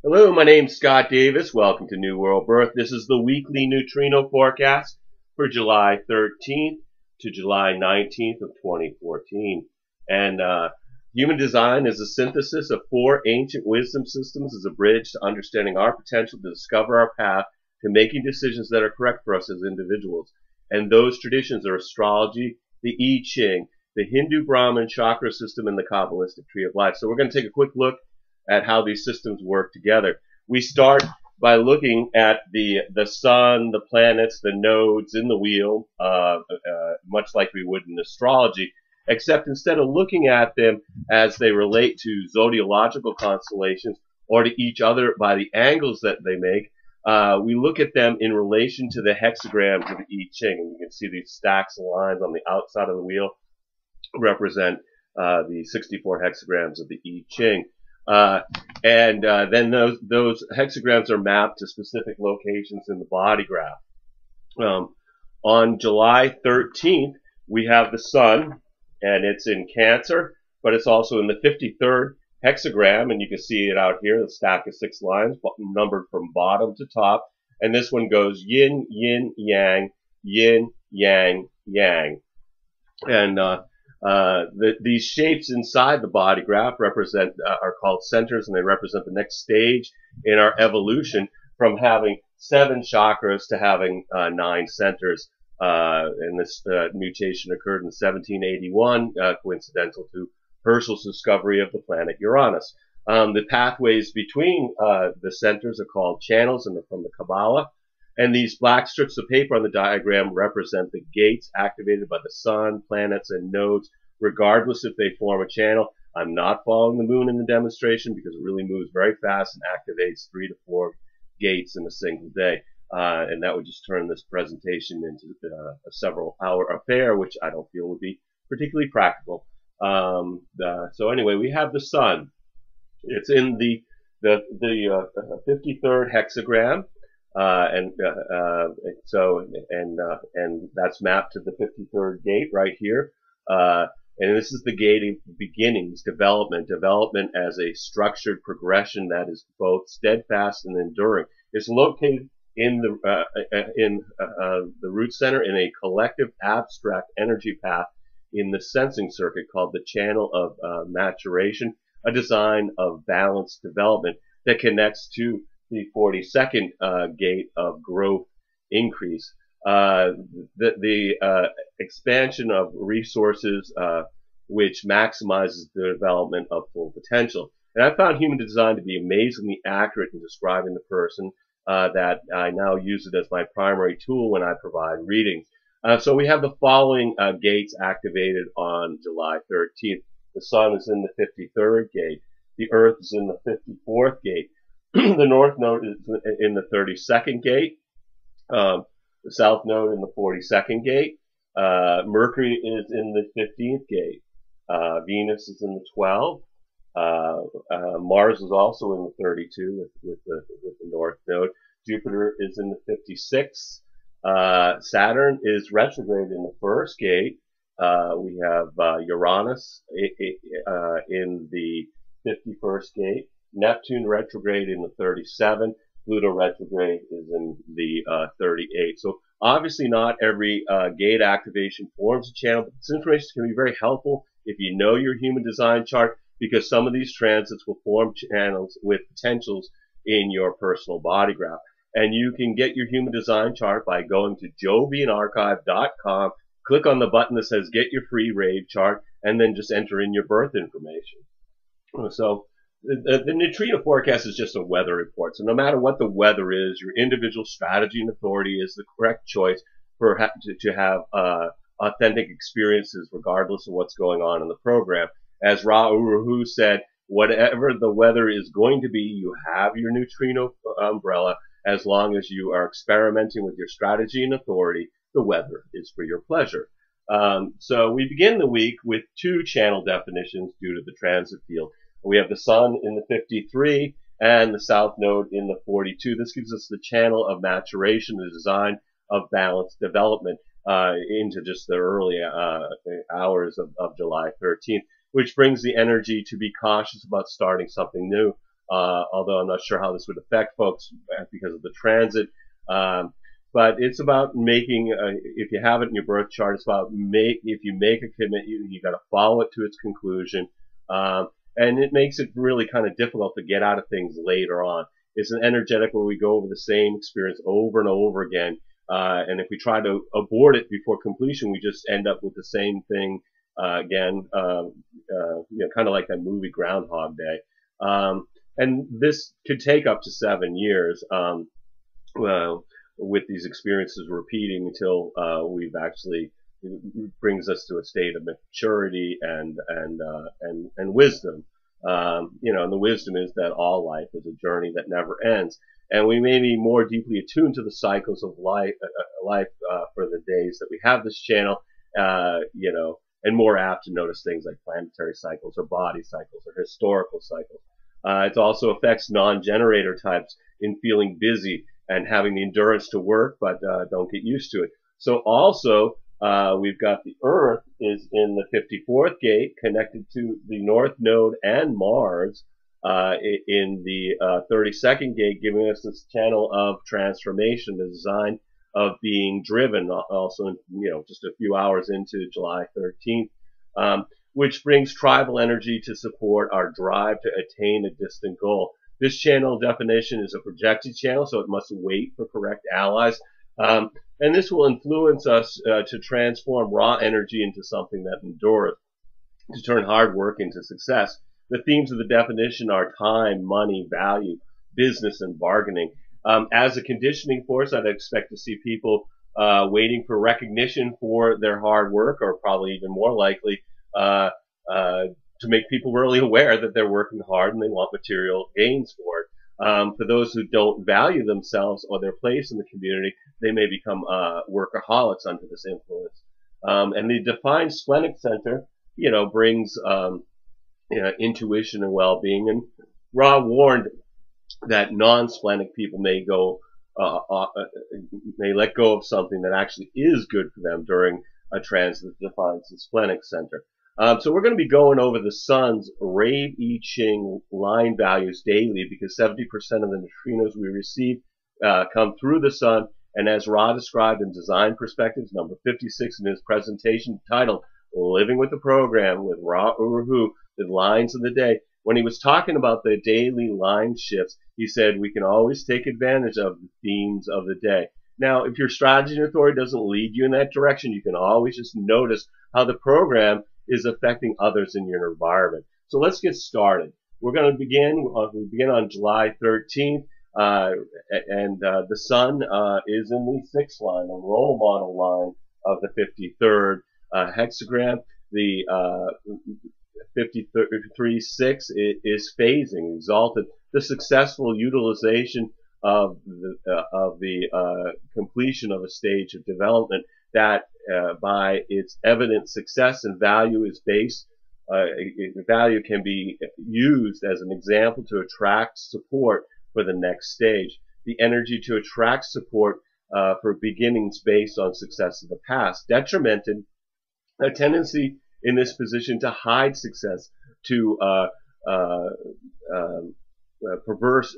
Hello, my name's Scott Davis. Welcome to New World Birth. This is the weekly neutrino forecast for July 13th to July 19th of 2014. And human design is a synthesis of four ancient wisdom systems as a bridge to understanding our potential to discover our path to making decisions that are correct for us as individuals. And those traditions are astrology, the I Ching, the Hindu Brahmin chakra system, and the Kabbalistic tree of life. So we're going to take a quick look at how these systems work together. We start by looking at the sun, the planets, the nodes in the wheel, much like we would in astrology, except instead of looking at them as they relate to zodiological constellations or to each other by the angles that they make, we look at them in relation to the hexagrams of the I Ching. And you can see these stacks of lines on the outside of the wheel represent the 64 hexagrams of the I Ching. Then those hexagrams are mapped to specific locations in the body graph. On July 13th, we have the sun, and it's in Cancer, but it's also in the 53rd hexagram, and you can see it out here, the stack of 6 lines, numbered from bottom to top, and this one goes yin, yin, yang, yin, yang, yang. And these shapes inside the body graph are called centers, and they represent the next stage in our evolution from having 7 chakras to having 9 centers. And this mutation occurred in 1781, coincidental to Herschel's discovery of the planet Uranus. The pathways between the centers are called channels, and they're from the Kabbalah. And these black strips of paper on the diagram represent the gates activated by the sun, planets, and nodes, regardless if they form a channel. I'm not following the moon in the demonstration because it really moves very fast and activates 3 to 4 gates in a single day. And that would just turn this presentation into a several-hour affair, which I don't feel would be particularly practical. So anyway, we have the sun. It's in the 53rd hexagram. And that's mapped to the 53rd gate right here. And this is the gate of beginnings, development as a structured progression that is both steadfast and enduring. It's located in the root center in a collective abstract energy path in the sensing circuit called the channel of maturation, a design of balanced development that connects to the 42nd gate of growth increase. The expansion of resources which maximizes the development of full potential. And I found human design to be amazingly accurate in describing the person that I now use it as my primary tool when I provide readings. So we have the following gates activated on July 13th. The sun is in the 53rd gate. The earth is in the 54th gate. The north node is in the 32nd gate. The south node in the 42nd gate. Mercury is in the 15th gate. Venus is in the 12th. Mars is also in the 32 with the north node. Jupiter is in the 56th. Saturn is retrograde in the 1st gate. We have Uranus in the 51st gate. Neptune retrograde in the 37th. Pluto retrograde is in the 38th. So obviously not every gate activation forms a channel, but this information can be very helpful if you know your human design chart, because some of these transits will form channels with potentials in your personal body graph. And you can get your human design chart by going to jovianarchive.com, click on the button that says get your free rave chart, and then just enter in your birth information. So the neutrino forecast is just a weather report. So no matter what the weather is, your individual strategy and authority is the correct choice to have authentic experiences regardless of what's going on in the program. As Ra Uru Hu said, whatever the weather is going to be, you have your neutrino umbrella. As long as you are experimenting with your strategy and authority, the weather is for your pleasure. So we begin the week with 2 channel definitions due to the transit field. We have the sun in the 53 and the south node in the 42. This gives us the channel of maturation, the design of balanced development into just the early hours of July 13th, which brings the energy to be cautious about starting something new. although I'm not sure how this would affect folks because of the transit. But it's about making, if you have it in your birth chart, it's about if you make a commitment, you got to follow it to its conclusion. And it makes it really kind of difficult to get out of things later on. It's an energetic where we go over the same experience over and over again. And if we try to abort it before completion, we just end up with the same thing again, kind of like that movie Groundhog Day. And this could take up to 7 years. With these experiences repeating until we've actually brings us to a state of maturity and wisdom. And the wisdom is that all life is a journey that never ends, and we may be more deeply attuned to the cycles of life for the days that we have this channel, and more apt to notice things like planetary cycles or body cycles or historical cycles. It also affects non-generator types in feeling busy and having the endurance to work, but don't get used to it. So also, we've got the Earth is in the 54th gate, connected to the North Node and Mars in the 32nd gate, giving us this channel of transformation, the design of being driven, also, just a few hours into July 13th, which brings tribal energy to support our drive to attain a distant goal. This channel definition is a projected channel, so it must wait for correct allies. And this will influence us to transform raw energy into something that endures, to turn hard work into success. The themes of the definition are time, money, value, business, and bargaining. As a conditioning force, I'd expect to see people waiting for recognition for their hard work, or probably even more likely to make people really aware that they're working hard and they want material gains for it. For those who don't value themselves or their place in the community, they may become workaholics under this influence. And the defined splenic center, brings intuition and well-being. And Ra warned that non-splenic people may let go of something that actually is good for them during a transit that defines the splenic center. So we're going to be going over the sun's Rave I Ching line values daily, because 70% of the neutrinos we receive come through the sun. And as Ra described in Design Perspectives, number 56 in his presentation titled Living with the Program with Ra Uru, the lines of the day, when he was talking about the daily line shifts, he said we can always take advantage of the themes of the day. Now, if your strategy and authority doesn't lead you in that direction, you can always just notice how the program is affecting others in your environment. So let's get started. We're going to begin on July 13th, and the sun is in the 6th line, the role model line of the 53rd hexagram. The 53-6 is phasing, exalted. The successful utilization of the completion of a stage of development that by its evident success and value is based. Value can be used as an example to attract support for the next stage. The energy to attract support for beginnings based on success of the past. Detrimented, a tendency in this position to hide success, to perverse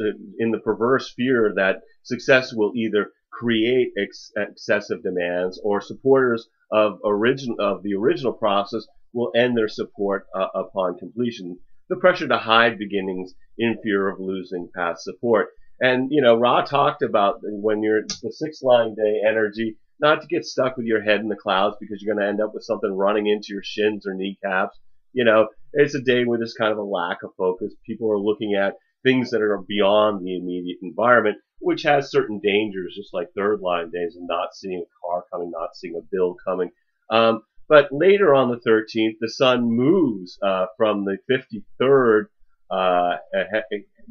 fear that success will either create excessive demands, or supporters of the original process will end their support upon completion. The pressure to hide beginnings in fear of losing past support. And Ra talked about when you're the 6th line day energy, not to get stuck with your head in the clouds, because you're going to end up with something running into your shins or kneecaps. It's a day where there's kind of a lack of focus. People are looking at things that are beyond the immediate environment, which has certain dangers, just like 3rd line days, and not seeing a car coming, not seeing a bill coming. But later on the 13th, the sun moves from the 53rd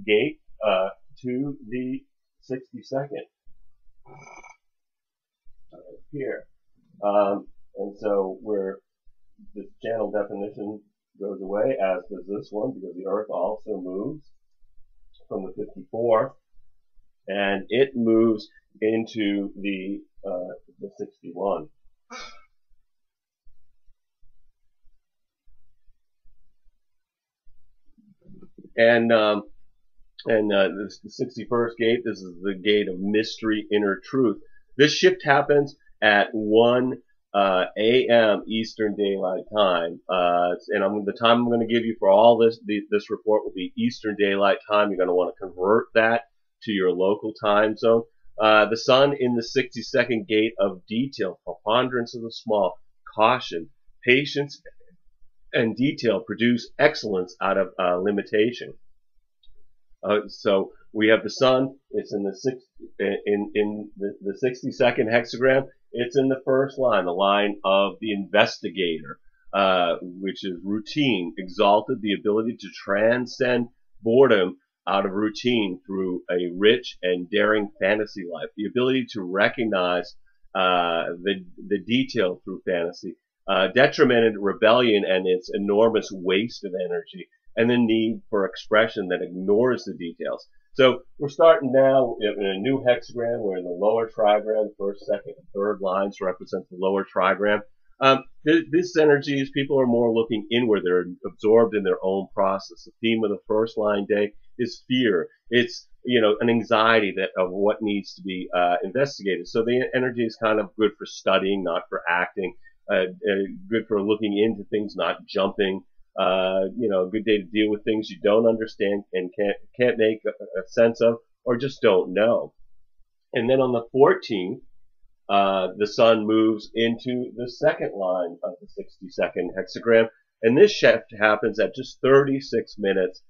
gate to the 62nd here. And so this channel definition goes away, as does this one, because the Earth also moves from the 54, and it moves into the 61. And And this is the 61st gate. This is the gate of mystery, inner truth. This shift happens at 1 a.m. Eastern Daylight Time. And the time I'm going to give you for all this report will be Eastern Daylight Time. You're going to want to convert that to your local time zone. The sun in the 62nd gate of detail, preponderance of the small, caution, patience, and detail produce excellence out of limitation. So we have the sun. It's in the 62nd hexagram. It's in the first line, the line of the investigator, which is routine, exalted, the ability to transcend boredom out of routine through a rich and daring fantasy life, the ability to recognize the detail through fantasy, detrimented rebellion and its enormous waste of energy, and the need for expression that ignores the details. So we're starting now in a new hexagram. We're in the lower trigram. First, second, and third lines represent the lower trigram. This energy is people are more looking inward. They're absorbed in their own process. The theme of the first line day is fear. It's an anxiety of what needs to be investigated. So the energy is kind of good for studying, not for acting. Good for looking into things, not jumping. A good day to deal with things you don't understand and can't make a sense of, or just don't know. And then on the 14th, the sun moves into the second line of the 62nd hexagram, and this shift happens at just 36 minutes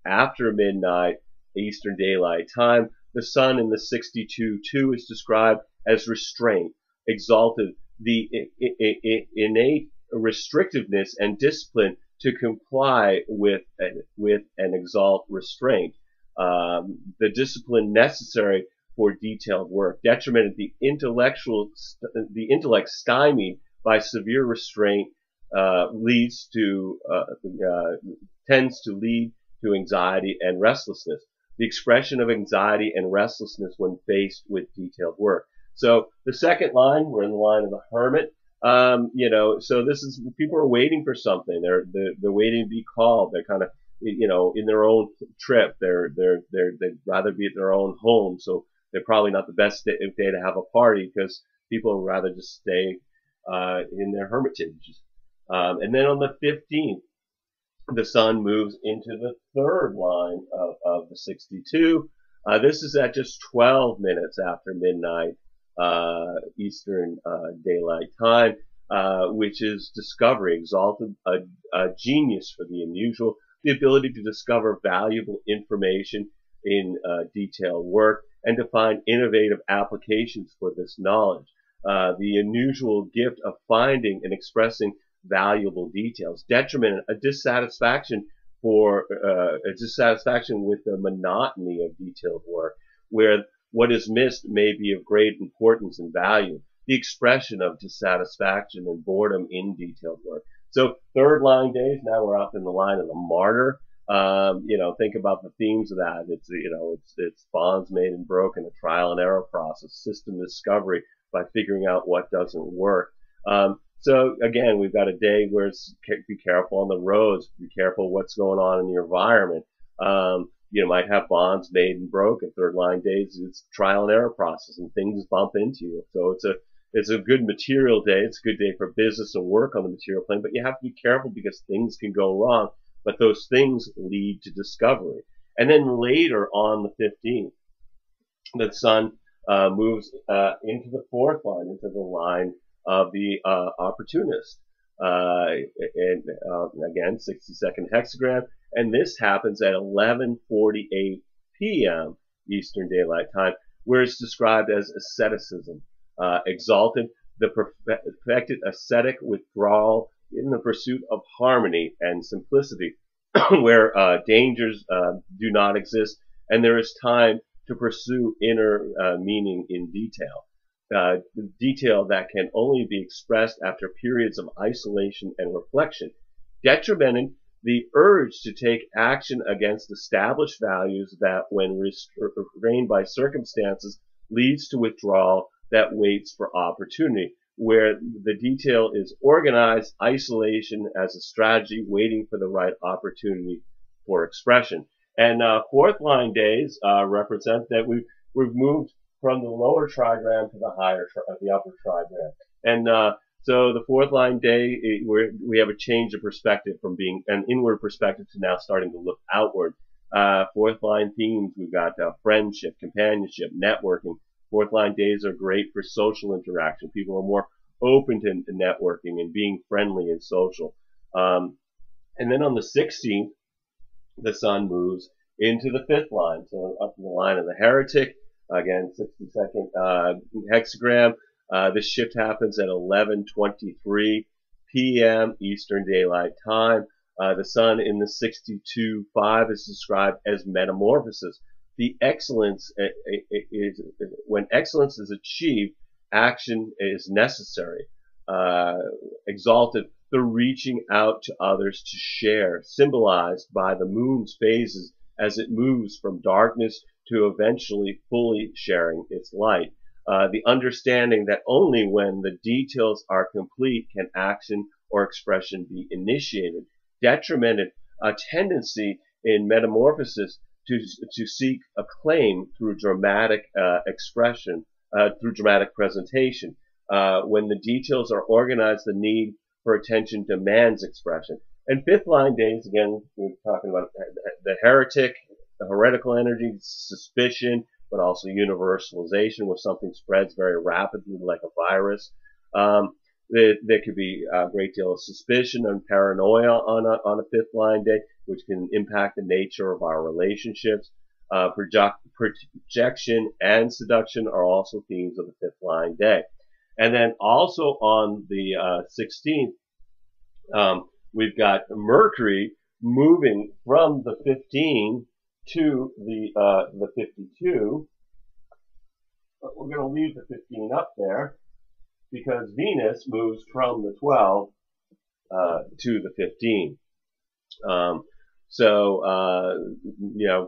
after midnight Eastern Daylight Time. The sun in the 62-2 is described as restraint, exalted, the innate restrictiveness and discipline to comply with and exalt restraint, the discipline necessary for detailed work, detrimented the intellect stymied by severe restraint, tends to lead to anxiety and restlessness. The expression of anxiety and restlessness when faced with detailed work. So the second line, we're in the line of the hermit. So this is, people are waiting for something. They're waiting to be called. They're kind of, in their own trip. They'd rather be at their own home. So they're probably not the best day to have a party because people would rather just stay, in their hermitage. And then on the 15th, the sun moves into the third line of the 62. This is at just 12 minutes after midnight. Eastern Daylight Time, which is discovery, exalted, a genius for the unusual, the ability to discover valuable information in detailed work and to find innovative applications for this knowledge. The unusual gift of finding and expressing valuable details, detriment, a dissatisfaction with the monotony of detailed work, where what is missed may be of great importance and value. The expression of dissatisfaction and boredom in detailed work. So third line days, now we're up in the line of the martyr. Think about the themes of that. It's bonds made and broken, a trial and error process, system discovery by figuring out what doesn't work. So again, we've got a day where be careful on the roads, be careful what's going on in the environment. You might have bonds made and broken. Third line days, it's trial and error process, and things bump into you. So it's a good material day. It's a good day for business and work on the material plane, but you have to be careful because things can go wrong. But those things lead to discovery. And then later on the 15th, the sun moves into the fourth line, into the line of the opportunist. Again, 62nd hexagram. And this happens at 11:48 p.m. Eastern Daylight Time, where it's described as asceticism, exalted, the perfected ascetic withdrawal in the pursuit of harmony and simplicity, where dangers do not exist, and there is time to pursue inner meaning in detail. Detail that can only be expressed after periods of isolation and reflection, detrimenting the urge to take action against established values that, when restrained by circumstances, leads to withdrawal that waits for opportunity, where the detail is organized isolation as a strategy waiting for the right opportunity for expression. And fourth line days represent that we've moved from the lower trigram to the upper trigram. And so the fourth line day, we have a change of perspective from being an inward perspective to now starting to look outward. Fourth line themes, we've got friendship, companionship, networking. Fourth line days are great for social interaction. People are more open to networking and being friendly and social. And then on the 16th, the sun moves into the fifth line. So up in the line of the heretic, again, 60-second hexagram. This shift happens at 11:23 p.m. Eastern Daylight Time. The sun in the 62.5 is described as metamorphosis. The excellence is when excellence is achieved, action is necessary. Exalted, the reaching out to others to share, symbolized by the moon's phases as it moves from darkness to eventually fully sharing its light. The understanding that only when the details are complete can action or expression be initiated. Detrimented, a tendency in metamorphosis to seek acclaim through dramatic expression, through dramatic presentation. When the details are organized, the need for attention demands expression. And fifth line days, again, we're talking about the heretic, the heretical energy, suspicion, but also universalization, where something spreads very rapidly like a virus. There could be a great deal of suspicion and paranoia on a fifth line day, which can impact the nature of our relationships. Projection and seduction are also themes of the fifth line day. And then also on the 16th, we've got Mercury moving from the 15 to the 52. But we're going to leave the 15 up there because Venus moves from the 12 to the 15.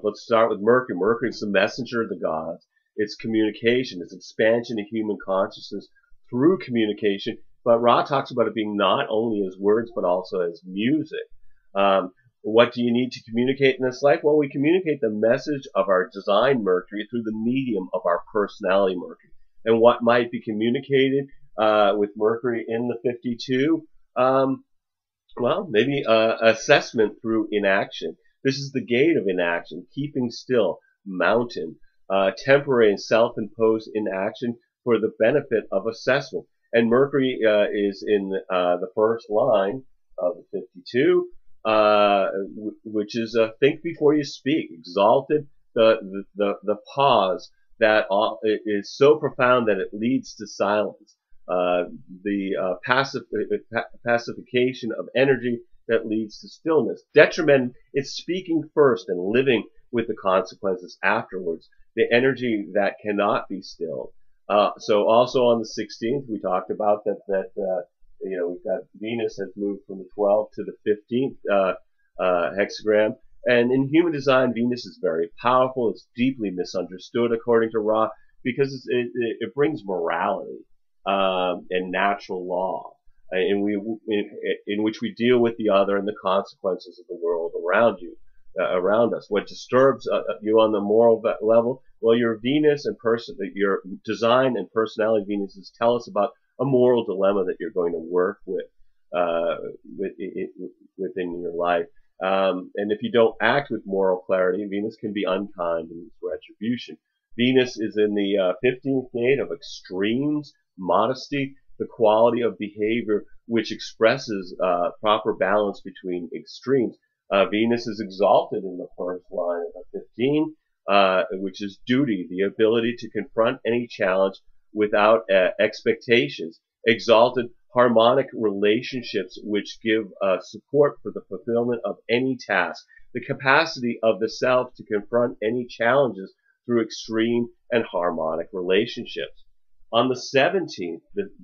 Let's start with Mercury. Mercury is the messenger of the gods. It's communication. It's expansion of human consciousness through communication. But Ra talks about it being not only as words, but also as music. What do you need to communicate in this life? Well, we communicate the message of our design Mercury through the medium of our personality Mercury. And what might be communicated with Mercury in the 52? Well, maybe assessment through inaction. This is the gate of inaction, keeping still, mountain, temporary and self-imposed inaction for the benefit of assessment. And Mercury is in the first line of the 52, which is think before you speak. Exalted, the pause that is so profound that it leads to silence. The pacification of energy that leads to stillness. Detriment, it's speaking first and living with the consequences afterwards. The energy that cannot be stilled. So also on the 16th, we talked about that we've got Venus has moved from the 12th to the 15th hexagram. And in human design, Venus is very powerful. It's deeply misunderstood, according to Ra, because it brings morality and natural law, in which we deal with the other and the consequences of the world around you, around us. What disturbs you on the moral level? Well, your Venus and your design and personality Venuses tell us about a moral dilemma that you're going to work with within your life. And if you don't act with moral clarity, Venus can be unkind in its retribution. Venus is in the 15th gate of extremes, modesty, the quality of behavior which expresses proper balance between extremes. Venus is exalted in the first line of the 15, which is duty, the ability to confront any challenge without expectations. Exalted, harmonic relationships which give support for the fulfillment of any task. The capacity of the self to confront any challenges through extreme and harmonic relationships. On the 17th,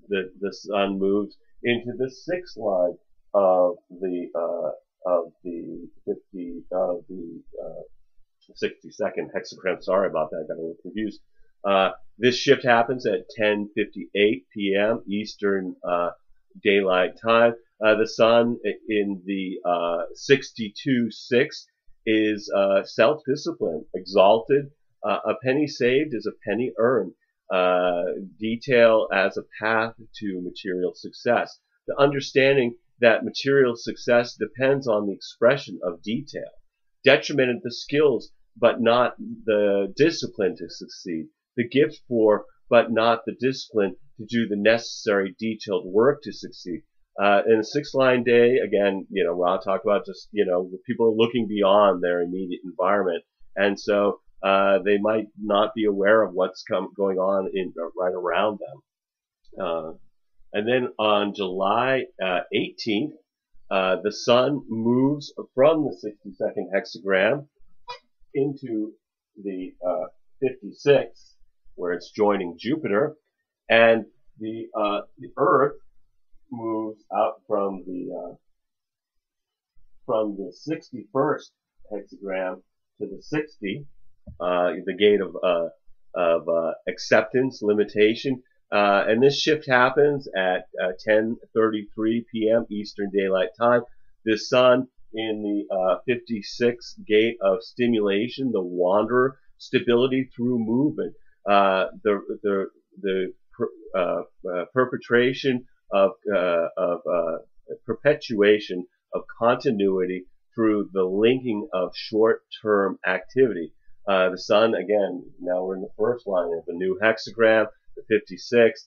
the sun moves into the sixth line of the 62nd hexagram. Sorry about that, I got a little confused. This shift happens at 10:58 p.m. Eastern Daylight Time. The sun in the 62.6 is self-discipline. Exalted, a penny saved is a penny earned. Detail as a path to material success. The understanding that material success depends on the expression of detail. Detrimented, the skills but not the discipline to succeed. The gift for but not the discipline to do the necessary detailed work to succeed. In a 6-line day, again, I'll talk about just, people are looking beyond their immediate environment. And so, they might not be aware of what's going on right around them. And then on July 18th, the sun moves from the 62nd hexagram into the 56th, where it's joining Jupiter, and the Earth moves out from the 61st hexagram to the 60, the gate of acceptance, limitation, and this shift happens at 10:33 p.m. Eastern Daylight Time. The sun in the 56th gate of stimulation, the wanderer, stability through movement, the perpetration of perpetuation of continuity through the linking of short-term activity. The sun, again, now we're in the first line of the new hexagram, the 56th,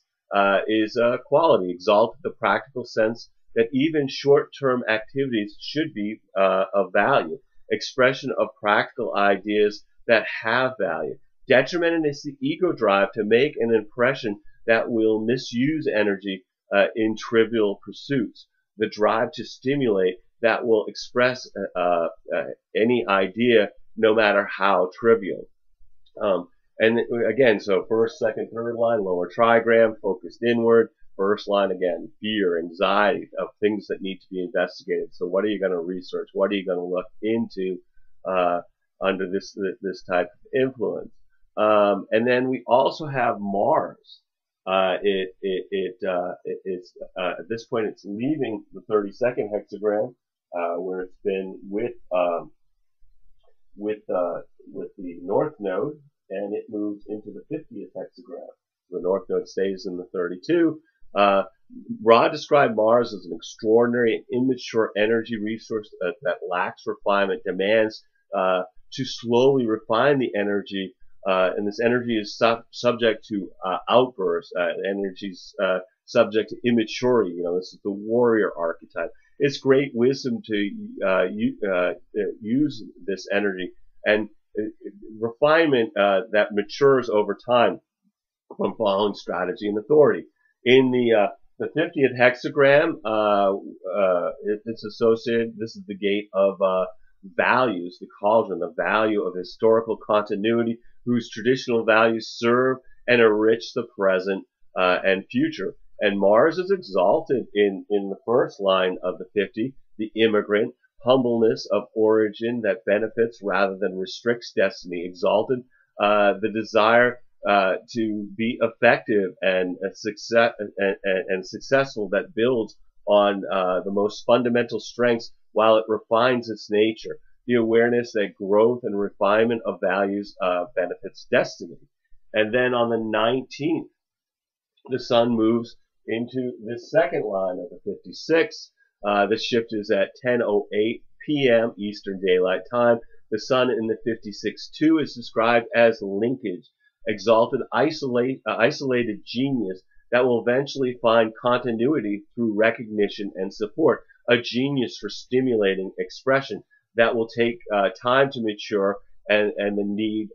is quality, exalted, the practical sense that even short-term activities should be of value, expression of practical ideas that have value. Detrimented is the ego drive to make an impression that will misuse energy in trivial pursuits, the drive to stimulate that will express any idea no matter how trivial. And again, so first, second, third line, lower trigram, focused inward. First line, again, fear, anxiety of things that need to be investigated. So what are you going to research? What are you going to look into under this type of influence? And then we also have Mars. It's at this point it's leaving the 32nd hexagram, where it's been with the North Node, and it moves into the 50th hexagram. The North Node stays in the 32. Ra described Mars as an extraordinary and immature energy resource that lacks refinement, demands to slowly refine the energy, and this energy is subject to outbursts. Energy's subject to immaturity. This is the warrior archetype. It's great wisdom to use this energy, and refinement that matures over time from following strategy and authority. In the 50th hexagram, it's associated, this is the gate of values, the cauldron, the value of historical continuity, whose traditional values serve and enrich the present and future. And Mars is exalted in the first line of the 50, the immigrant, humbleness of origin that benefits rather than restricts destiny, exalted, the desire to be effective and successful that builds on the most fundamental strengths while it refines its nature. The awareness that growth and refinement of values benefits destiny. And then on the 19th, the sun moves into the second line of the 56. The shift is at 10:08 p.m. Eastern Daylight Time. The sun in the 56-2 is described as linkage, exalted, isolated genius that will eventually find continuity through recognition and support, a genius for stimulating expression that will take time to mature and need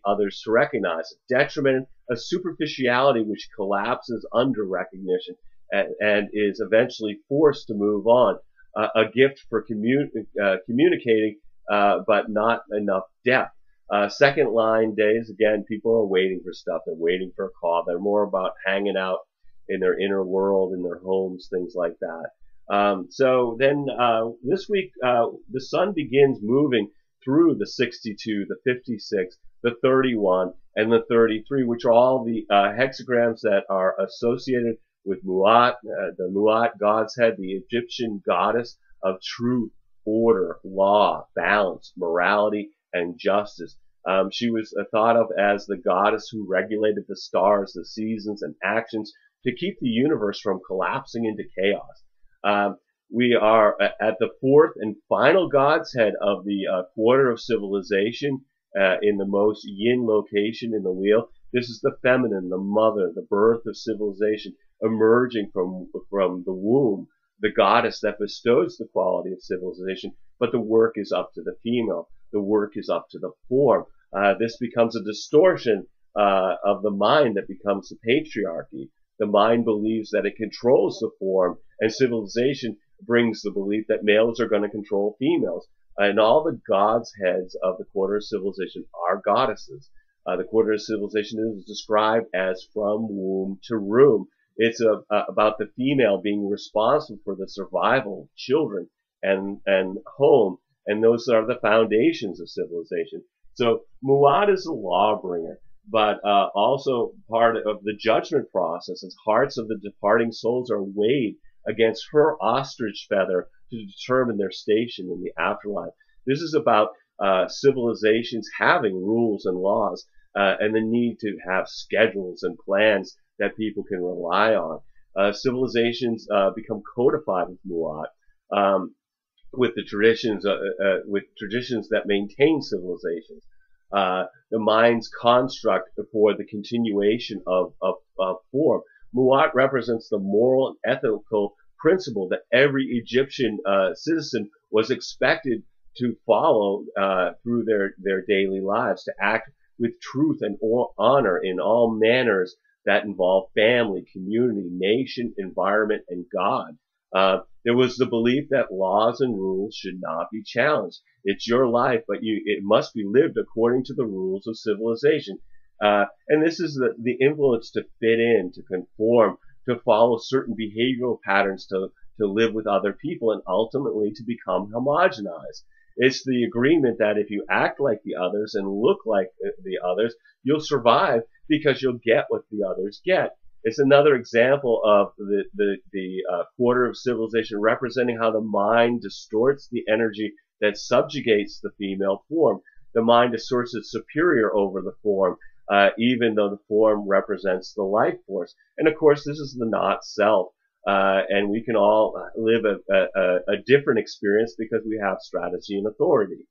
others to recognize it. Detriment, a superficiality which collapses under recognition and is eventually forced to move on. A gift for communicating, but not enough depth. Second line days, again, people are waiting for stuff. They're waiting for a call. They're more about hanging out in their inner world, in their homes, things like that. So then this week, the sun begins moving through the 62, the 56, the 31, and the 33, which are all the hexagrams that are associated with Maat, the Maat god's head, the Egyptian goddess of truth, order, law, balance, morality, and justice. She was thought of as the goddess who regulated the stars, the seasons, and actions to keep the universe from collapsing into chaos. We are at the fourth and final god's head of the quarter of civilization, in the most yin location in the wheel. This is the feminine, the mother, the birth of civilization, emerging from the womb, the goddess that bestows the quality of civilization. But the work is up to the female. The work is up to the form. This becomes a distortion of the mind that becomes the patriarchy. The mind believes that it controls the form, and civilization brings the belief that males are going to control females. And all the gods' heads of the quarter of civilization are goddesses. The quarter of civilization is described as from womb to room. It's about the female being responsible for the survival of children and home, and those are the foundations of civilization. So Maat is a lawbringer, but also part of the judgment process, as hearts of the departing souls are weighed against her ostrich feather to determine their station in the afterlife. This is about civilizations having rules and laws, and the need to have schedules and plans that people can rely on. Civilizations become codified with Maat, with the traditions, with traditions that maintain civilizations. The mind's construct for the continuation of form. Maat represents the moral and ethical principle that every Egyptian citizen was expected to follow through their daily lives, to act with truth and honor in all manners that involve family, community, nation, environment, and God. There was the belief that laws and rules should not be challenged. It's your life, but it must be lived according to the rules of civilization. And this is the influence to fit in, to conform, to follow certain behavioral patterns, to live with other people, and ultimately to become homogenized. It's the agreement that if you act like the others and look like the others, you'll survive because you'll get what the others get. It's another example of the quarter of civilization representing how the mind distorts the energy that subjugates the female form. The mind asserts its superior over the form, even though the form represents the life force. And of course, this is the not self. And we can all live a different experience because we have strategy and authority.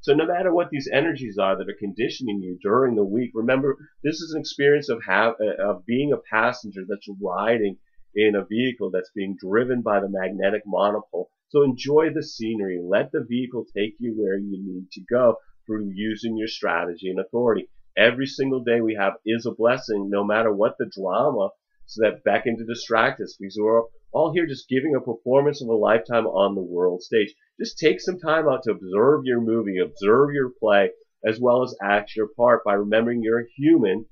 So no matter what these energies are that are conditioning you during the week, remember, this is an experience of being a passenger that's riding in a vehicle that's being driven by the magnetic monopole. So enjoy the scenery. Let the vehicle take you where you need to go through using your strategy and authority. Every single day we have is a blessing, no matter what the drama that beckon to distract us, because we're all here just giving a performance of a lifetime on the world stage. Just take some time out to observe your movie, observe your play, as well as act your part by remembering you're a human.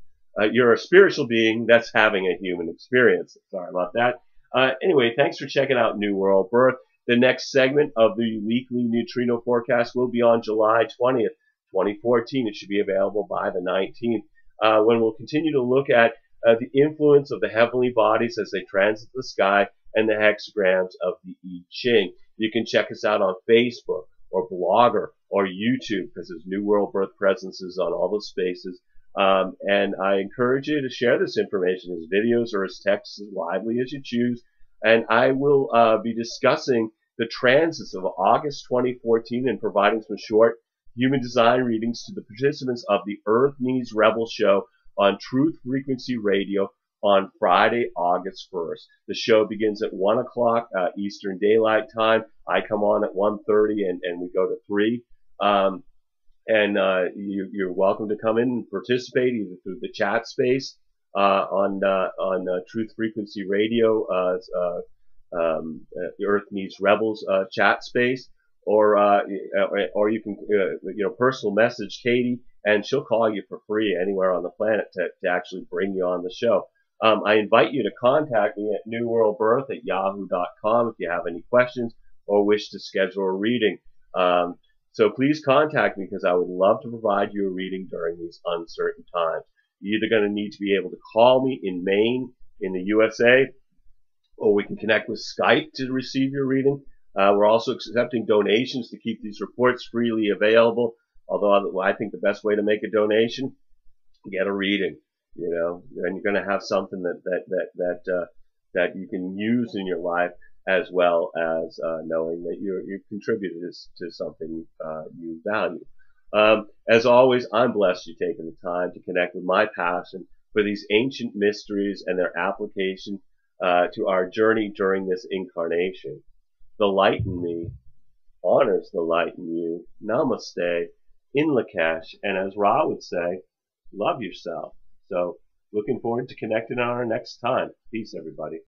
You're a spiritual being that's having a human experience. Sorry about that. Anyway, thanks for checking out New World Birth. The next segment of the weekly neutrino forecast will be on July 20th, 2014. It should be available by the 19th, when we'll continue to look at the influence of the heavenly bodies as they transit the sky and the hexagrams of the I Ching. You can check us out on Facebook or Blogger or YouTube, because there's New World Birth presences on all those spaces. And I encourage you to share this information as videos or as texts, as widely as you choose. And I will be discussing the transits of August 2014 and providing some short human design readings to the participants of the Earth Needs Rebel show on Truth Frequency Radio on Friday, August 1st. The show begins at 1 o'clock Eastern Daylight Time. I come on at 1:30 and we go to 3. You're welcome to come in and participate either through the chat space on Truth Frequency Radio, the Earth Needs Rebels chat space, or you can personal message Katie, and she'll call you for free anywhere on the planet to actually bring you on the show. I invite you to contact me at newworldbirth@yahoo.com if you have any questions or wish to schedule a reading. So please contact me, because I would love to provide you a reading during these uncertain times. You're either going to need to be able to call me in Maine, in the USA, or we can connect with Skype to receive your reading. We're also accepting donations to keep these reports freely available. Although I think the best way to make a donation, get a reading, and you're going to have something that you can use in your life, as well as knowing that you've contributed to something you value. As always, I'm blessed you've taken the time to connect with my passion for these ancient mysteries and their application to our journey during this incarnation. The light in me honors the light in you. Namaste, in Lakesh, and as Ra would say, love yourself. So, looking forward to connecting on our next time. Peace, everybody.